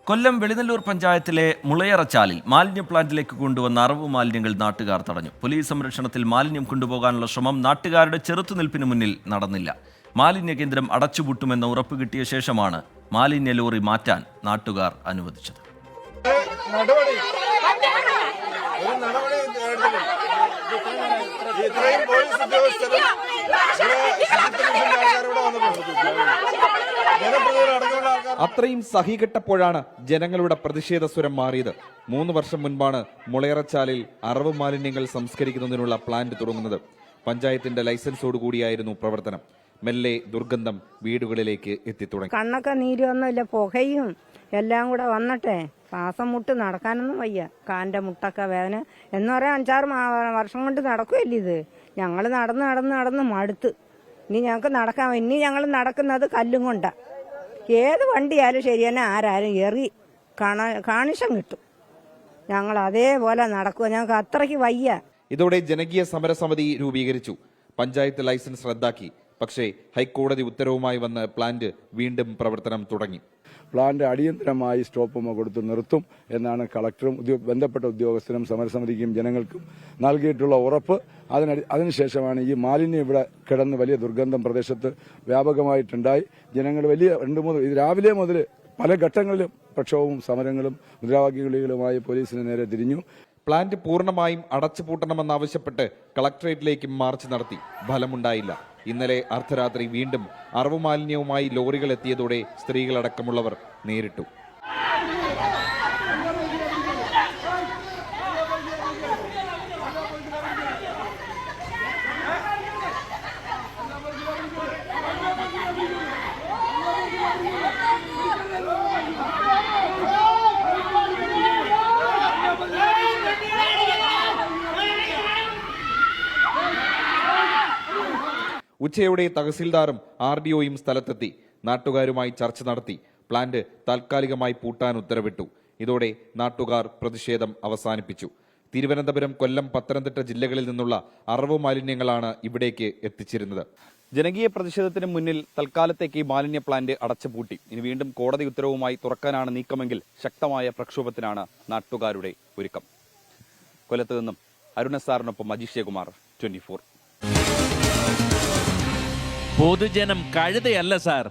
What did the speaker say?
കൊല്ലം വെളിനല്ലൂർ പഞ്ചായത്തിലെ മുളയറച്ചാലിൽ മാലിന്യ പ്ലാന്റിലേക്ക് കൊണ്ടുവന്ന അറവ് മാലിന്യങ്ങൾ നാട്ടുകാർ തടഞ്ഞു. പോലീസ് സംരക്ഷണത്തിൽ മാലിന്യം കൊണ്ടുപോകാനുള്ള ശ്രമം നാട്ടുകാരുടെ ചെറുത്തുനിൽപ്പിന് മുന്നിൽ നടന്നില്ല. മാലിന്യ കേന്ദ്രം അടച്ചുപൂട്ടുമെന്ന് ഉറപ്പ് കിട്ടിയ ശേഷമാണ് മാലിന്യ ലോറി മാറ്റാൻ നാട്ടുകാർ അനുവദിച്ചത്. അത്രയും സഹികെട്ടപ്പോഴാണ് ജനങ്ങളുടെ പ്രതിഷേധ സ്വരം മാറിയത്. 3 വർഷം മുൻപാണ് മുളയറച്ചാലിൽ അറവ് മാലിന്യങ്ങൾ സംസ്കരിക്കുന്നതിനുള്ള പ്ലാന്റ് തുടങ്ങുന്നത്. പഞ്ചായത്തിന്റെ ലൈസൻസോടുകൂടിയായിരുന്നു പ്രവർത്തനം. മെല്ലെ ദുർഗന്ധം വീടുകളിലേക്ക് എത്തിത്തുടങ്ങി. കണ്ണൊക്കെ നീരൊന്നുമില്ല, പുകയും എല്ലാം കൂടെ വന്നിട്ടെ ശ്വാസം മുട്ട് നടക്കാനൊന്നും വയ്യ. കാലിന്റെ മുട്ടൊക്കെ വേദന എന്ന് പറയാൻ 5-6 വർഷം കൊണ്ട് നടക്കുമല്ലേ ഇത്. ഞങ്ങൾ നടന്ന് മടുത്ത്. ഇനി ഞങ്ങൾക്ക് നടക്കാൻ, ഇനി ഞങ്ങൾ നടക്കുന്നത് കല്ലും കൊണ്ടാ. ഏത് വണ്ടിയായാലും ശരി തന്നെ, ആരാരും എറി കാണിഷം കിട്ടും. ഞങ്ങൾ അതേപോലെ നടക്കുക, ഞങ്ങൾക്ക് അത്രയ്ക്ക് വയ്യ. ഇതോടെ ജനകീയ സമരസമിതി രൂപീകരിച്ചു. പഞ്ചായത്ത് ലൈസൻസ് റദ്ദാക്കി. പക്ഷേ ഹൈക്കോടതി ഉത്തരവുമായി വന്ന് പ്ലാന്റ് വീണ്ടും പ്രവർത്തനം തുടങ്ങി. പ്ലാന്റ് അടിയന്തരമായി സ്റ്റോപ്പ് കൊടുത്ത് നിർത്തും എന്നാണ് കളക്ടറും ബന്ധപ്പെട്ട ഉദ്യോഗസ്ഥരും സമരസമിതിക്കും ജനങ്ങൾക്കും നൽകിയിട്ടുള്ള ഉറപ്പ്. അതിനുശേഷമാണ് ഈ മാലിന്യം ഇവിടെ കിടന്ന് വലിയ ദുർഗന്ധം പ്രദേശത്ത് വ്യാപകമായിട്ടുണ്ടായി. ജനങ്ങൾ വലിയ രാവിലെ മുതൽ പല ഘട്ടങ്ങളിലും പ്രക്ഷോഭവും സമരങ്ങളും മുദ്രാവാക്യങ്ങളുമായി പോലീസിന് നേരെ തിരിഞ്ഞു. പ്ലാന്റ് പൂർണ്ണമായും അടച്ചുപൂട്ടണമെന്നാവശ്യപ്പെട്ട് കളക്ടറേറ്റിലേക്ക് മാർച്ച് നടത്തി. ഫലമുണ്ടായില്ല. ഇന്നലെ അർദ്ധരാത്രി വീണ്ടും അറവ് മാലിന്യവുമായി ലോറികൾ എത്തിയതോടെ സ്ത്രീകളടക്കമുള്ളവർ നേരിട്ടു. ഉച്ചയോടെ തഹസിൽദാറും RDOയും സ്ഥലത്തെത്തി. നാട്ടുകാരുമായി ചർച്ച നടത്തി. പ്ലാന്റ് താൽക്കാലികമായി പൂട്ടാൻ ഉത്തരവിട്ടു. ഇതോടെ നാട്ടുകാർ പ്രതിഷേധം അവസാനിപ്പിച്ചു. തിരുവനന്തപുരം, കൊല്ലം, പത്തനംതിട്ട ജില്ലകളിൽ നിന്നുള്ള അറവ് മാലിന്യങ്ങളാണ് ഇവിടേക്ക് എത്തിച്ചിരുന്നത്. ജനകീയ പ്രതിഷേധത്തിന് മുന്നിൽ തൽക്കാലത്തേക്ക് മാലിന്യ പ്ലാന്റ് അടച്ചുപൂട്ടി. ഇനി വീണ്ടും കോടതി ഉത്തരവുമായി തുറക്കാനാണ് നീക്കമെങ്കിൽ ശക്തമായ പ്രക്ഷോഭത്തിനാണ് നാട്ടുകാരുടെ ഒരുക്കം. കൊല്ലത്ത് നിന്നും അരുണസാറിനൊപ്പം അജിഷേകുമാർ, 24. പൊതുജനം കഴുതയല്ല സാർ.